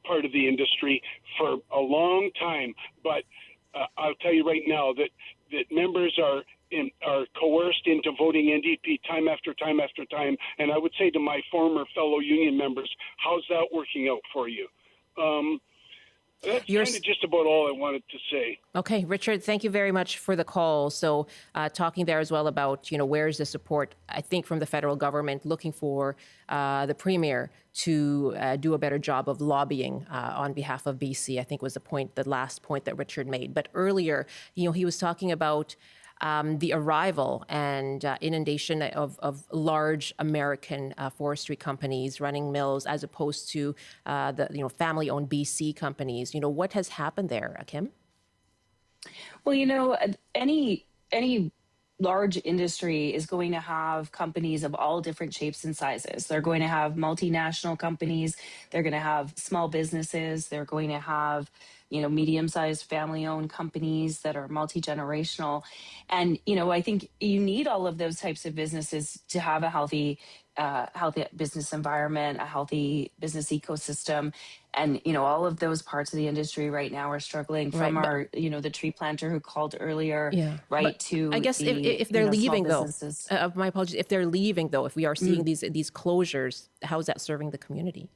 S18: part of the industry for a long time. But I'll tell you right now that members are coerced into voting NDP time after time after time. And I would say to my former fellow union members, how's that working out for you? That's kind of just about all I wanted to say.
S6: Okay, Richard, thank you very much for the call. So talking there as well about, where's the support, I think, from the federal government, looking for the Premier to do a better job of lobbying on behalf of BC, I think was the last point that Richard made. But earlier, he was talking about the arrival and inundation of large American forestry companies running mills as opposed to the family-owned BC companies. What has happened there, Kim?
S13: Well, any large industry is going to have companies of all different shapes and sizes. They're going to have multinational companies. They're going to have small businesses. They're going to have medium-sized family-owned companies that are multi-generational. And, I think you need all of those types of businesses to have a healthy business environment, a healthy business ecosystem. And, all of those parts of the industry right now are struggling from our, the tree planter who called earlier, to
S6: I guess if they're leaving, though, my apologies, if they're leaving, though, if we are seeing these closures, how is that serving the community?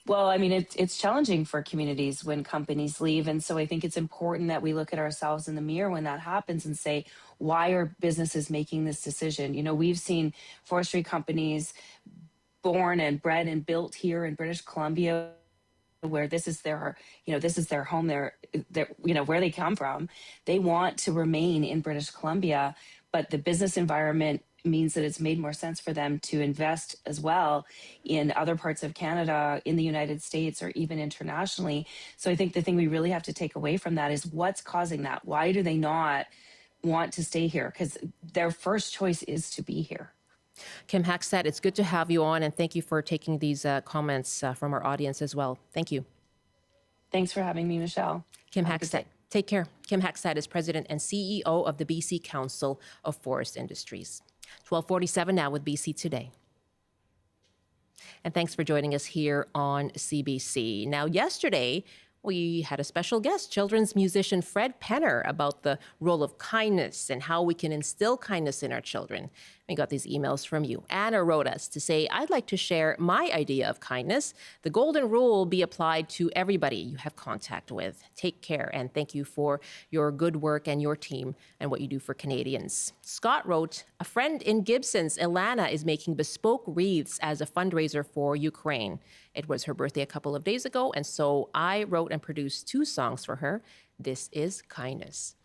S13: Well, I mean, it's challenging for communities when companies leave. And so I think it's important that we look at ourselves in the mirror when that happens and say, why are businesses making this decision? We've seen forestry companies born and bred and built here in British Columbia, where this is their home, where they come from. They want to remain in British Columbia, but the business environment means that it's made more sense for them to invest as well in other parts of Canada, in the United States, or even internationally. So I think the thing we really have to take away from that is what's causing that? Why do they not want to stay here? Because their first choice is to be here.
S6: Kim Haakstad, it's good to have you on, and thank you for taking these comments from our audience as well. Thank you.
S13: Thanks for having me, Michelle.
S6: Kim Haakstad, take care. Kim Haakstad is president and CEO of the BC Council of Forest Industries. 12:47 now with BC Today. And thanks for joining us here on CBC. Now, yesterday, we had a special guest, children's musician Fred Penner, about the role of kindness and how we can instill kindness in our children. We got these emails from you. Anna wrote us to say, I'd like to share my idea of kindness. The golden rule be applied to everybody you have contact with. Take care, and thank you for your good work and your team and what you do for Canadians. Scott wrote, a friend in Gibson's, Ilana, is making bespoke wreaths as a fundraiser for Ukraine. It was her birthday a couple of days ago, and so I wrote and produced 2 songs for her. This is kindness.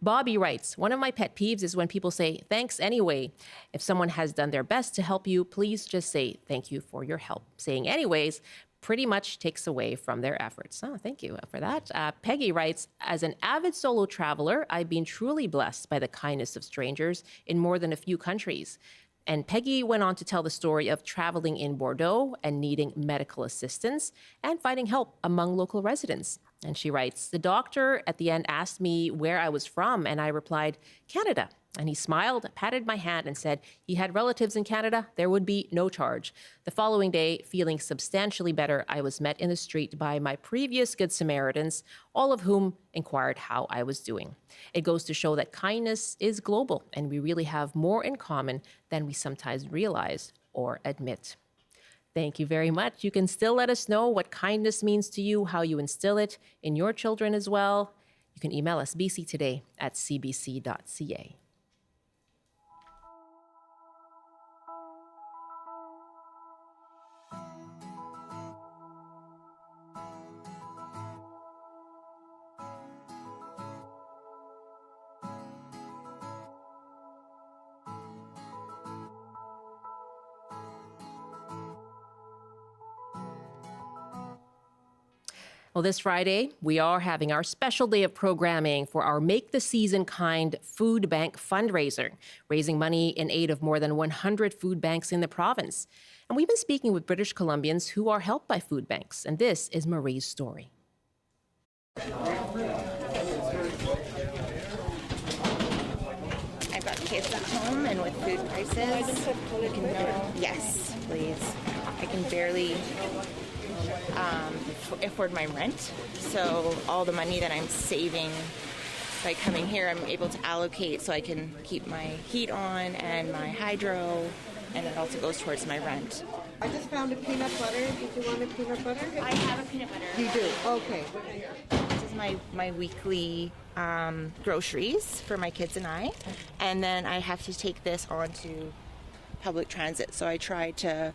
S6: Bobby writes, one of my pet peeves is when people say, thanks anyway. If someone has done their best to help you, please just say, thank you for your help. Saying anyways pretty much takes away from their efforts. Oh, thank you for that. Peggy writes, as an avid solo traveler, I've been truly blessed by the kindness of strangers in more than a few countries. And Peggy went on to tell the story of traveling in Bordeaux and needing medical assistance and finding help among local residents. And she writes, the doctor at the end asked me where I was from, and I replied, Canada. And he smiled, patted my hand, and said he had relatives in Canada. There would be no charge. The following day, feeling substantially better, I was met in the street by my previous Good Samaritans, all of whom inquired how I was doing. It goes to show that kindness is global, and we really have more in common than we sometimes realize or admit. Thank you very much. You can still let us know what kindness means to you, how you instill it in your children as well. You can email us bctoday@cbc.ca. Well, this Friday, we are having our special day of programming for our Make the Season Kind Food Bank fundraiser, raising money in aid of more than 100 food banks in the province. And we've been speaking with British Columbians who are helped by food banks. And this is Marie's story.
S19: I've got kids at home, and with food prices, yes, please. I can barely afford my rent, so all the money that I'm saving by coming here, I'm able to allocate so I can keep my heat on and my hydro, and it also goes towards my rent.
S20: I just found a peanut butter. Did you want a peanut butter?
S19: I have a peanut butter.
S20: You do? Okay.
S19: This is my weekly groceries for my kids and I. And then I have to take this onto public transit. So I try to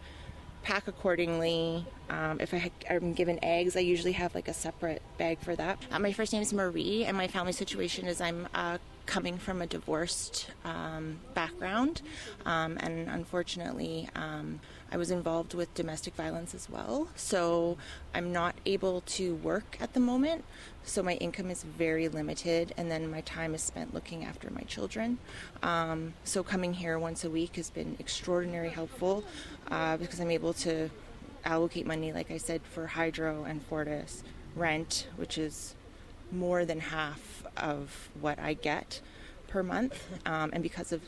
S19: pack accordingly. If I'm given eggs, I usually have like a separate bag for that. My first name is Marie, and my family situation is I'm coming from a divorced background, and unfortunately I was involved with domestic violence as well, so I'm not able to work at the moment, so my income is very limited, and then my time is spent looking after my children. So coming here once a week has been extraordinarily helpful because I'm able to allocate money, like I said, for hydro and Fortis rent, which is more than half of what I get per month, and because of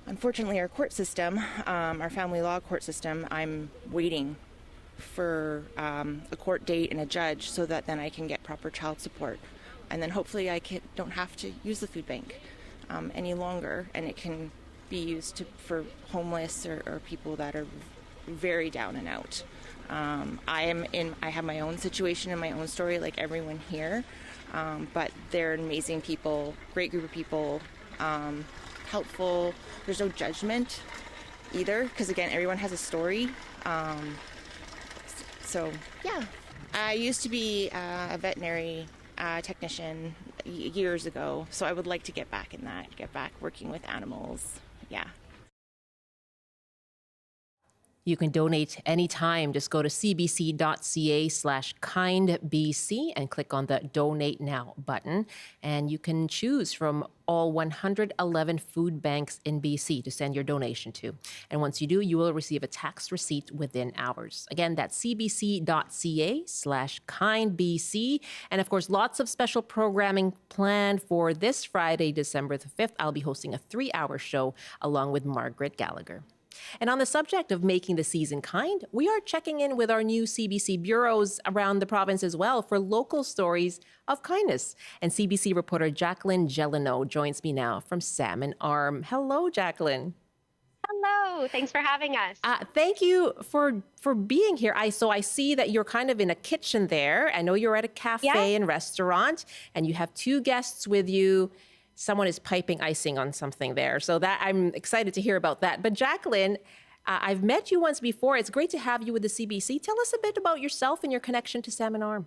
S19: unfortunately our court system, our family law court system, I'm waiting for a court date and a judge so that then I can get proper child support, and then hopefully I don't have to use the food bank any longer, and it can be used for homeless or people that are very down and out. I have my own situation and my own story like everyone here, but they're amazing people, great group of people, helpful. There's no judgment either, because again, everyone has a story. So yeah, I used to be a veterinary technician years ago, so I would like to get back in that, get back working with animals. Yeah.
S6: You can donate anytime. Just go to cbc.ca/kindbc and click on the Donate Now button. And you can choose from all 111 food banks in BC to send your donation to. And once you do, you will receive a tax receipt within hours. Again, that's cbc.ca/kindbc. And of course, lots of special programming planned for this Friday, December the 5th. I'll be hosting a 3-hour show along with Margaret Gallagher. And on the subject of making the season kind, we are checking in with our new CBC bureaus around the province as well for local stories of kindness. And CBC reporter Jacqueline Gelino joins me now from Salmon Arm. Hello, Jacqueline.
S21: Hello. Thanks for having us.
S6: Thank you for being here. I see that you're kind of in a kitchen there. I know you're at a cafe and restaurant, and you have 2 guests with you. Someone is piping icing on something there. So that I'm excited to hear about that. But Jacqueline, I've met you once before. It's great to have you with the CBC. Tell us a bit about yourself and your connection to Salmon Arm.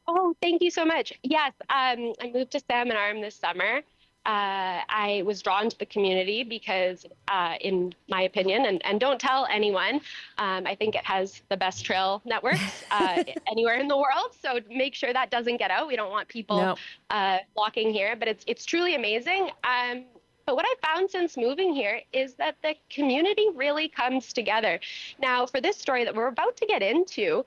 S21: Oh, thank you so much. Yes, I moved to Salmon Arm this summer. I was drawn to the community because, in my opinion, and don't tell anyone, I think it has the best trail networks anywhere in the world. So make sure that doesn't get out. We don't want people walking here, but it's truly amazing. But what I found since moving here is that the community really comes together. Now, for this story that we're about to get into,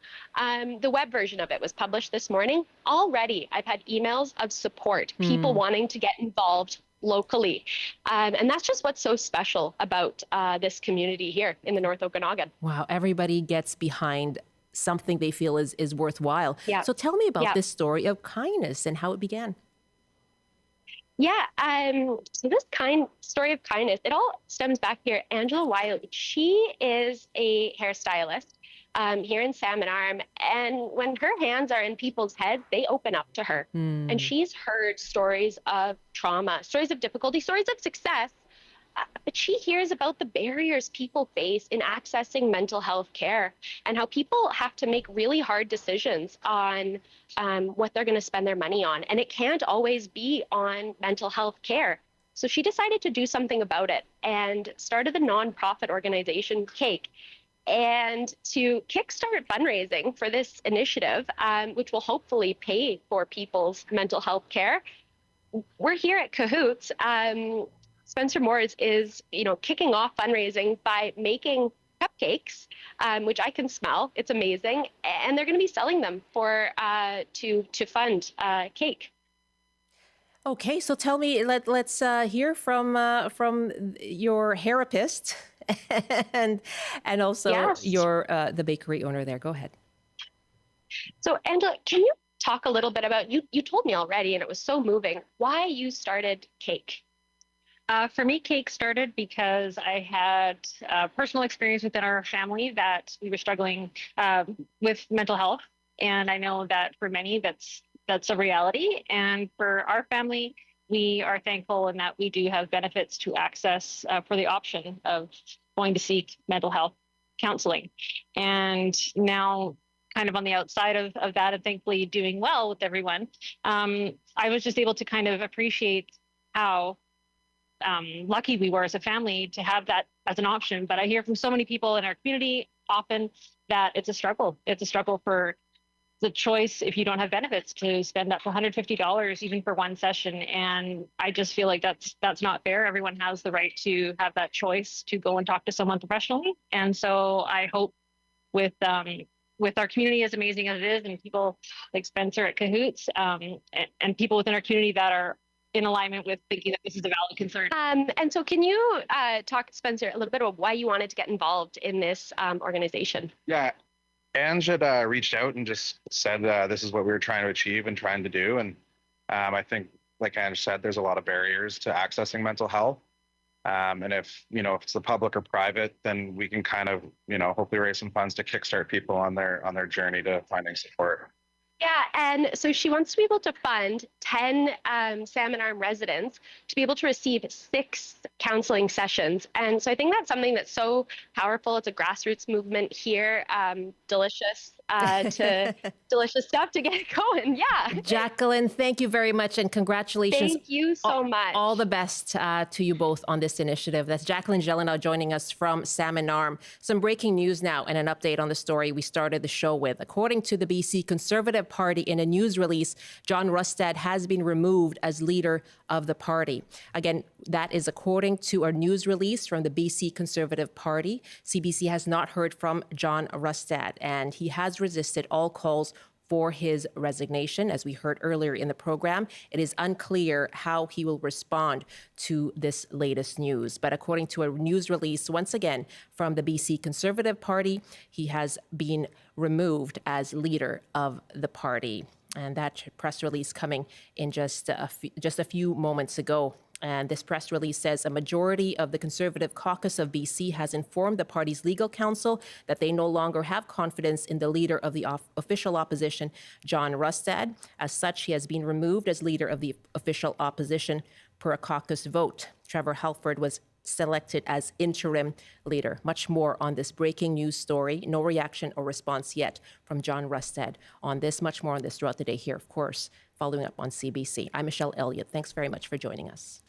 S21: the web version of it was published this morning. Already, I've had emails of support, people wanting to get involved locally. And that's just what's so special about this community here in the North Okanagan.
S6: Wow, everybody gets behind something they feel is worthwhile.
S21: Yeah.
S6: So tell me about this story of kindness and how it began.
S21: Yeah, so this story of kindness, it all stems back here. Angela Wiley, she is a hairstylist here in Salmon Arm, and when her hands are in people's heads, they open up to her. And she's heard stories of trauma, stories of difficulty, stories of success, but she hears about the barriers people face in accessing mental health care and how people have to make really hard decisions on what they're going to spend their money on. And it can't always be on mental health care. So she decided to do something about it and started the nonprofit organization CAKE, and to kickstart fundraising for this initiative, which will hopefully pay for people's mental health care. We're here at Cahoots. Spencer Moores is, kicking off fundraising by making cupcakes, which I can smell. It's amazing, and they're going to be selling them to fund CAKE.
S6: Okay, so tell me, let's hear from your therapist and also your the bakery owner there. Go ahead.
S21: So Angela, can you talk a little bit about you told me already, and it was so moving, why you started CAKE?
S3: For me, cake started because I had personal experience within our family that we were struggling with mental health. And I know that for many, that's a reality. And for our family, we are thankful in that we do have benefits to access for the option of going to seek mental health counseling. And now, kind of on the outside of that, and thankfully doing well with everyone, I was just able to kind of appreciate how lucky we were as a family to have that as an option. But I hear from so many people in our community often that it's a struggle. It's a struggle for the choice, if you don't have benefits, to spend up to $150 even for one session. And I just feel like that's not fair. Everyone has the right to have that choice to go and talk to someone professionally. And so I hope with our community as amazing as it is, and people like Spencer at Cahoots, and people within our community that are in alignment with thinking that this is a valid concern.
S21: And so can you talk, Spencer, a little bit about why you wanted to get involved in this organization?
S22: Yeah, Ange had reached out and just said this is what we were trying to achieve and trying to do. And I think, like Ange said, there's a lot of barriers to accessing mental health. And if it's the public or private, then we can kind of, hopefully raise some funds to kickstart people on their journey to finding support.
S21: Yeah, and so she wants to be able to fund 10 Salmon Arm residents to be able to receive 6 counseling sessions. And so I think that's something that's so powerful. It's a grassroots movement here. Delicious stuff to get going. Yeah.
S6: Jacqueline, thank you very much, and congratulations.
S21: Thank you so much.
S6: All the best to you both on this initiative. That's Jacqueline Gelenow joining us from Salmon Arm. Some breaking news now and an update on the story we started the show with. According to the BC Conservative Party, in a news release, John Rustad has been removed as leader of the party. Again, that is according to a news release from the BC Conservative Party. CBC has not heard from John Rustad, and he has resisted all calls for his resignation. As we heard earlier in the program, it is unclear how he will respond to this latest news. But according to a news release, once again, from the BC Conservative Party, he has been removed as leader of the party. And that press release coming in just a few moments ago. And this press release says a majority of the Conservative caucus of BC has informed the party's legal counsel that they no longer have confidence in the leader of the official opposition, John Rustad. As such, he has been removed as leader of the official opposition per a caucus vote. Trevor Halford was selected as interim leader. Much more on this breaking news story. No reaction or response yet from John Rustad on this. Much more on this throughout the day here, of course, following up on CBC. I'm Michelle Elliott. Thanks very much for joining us.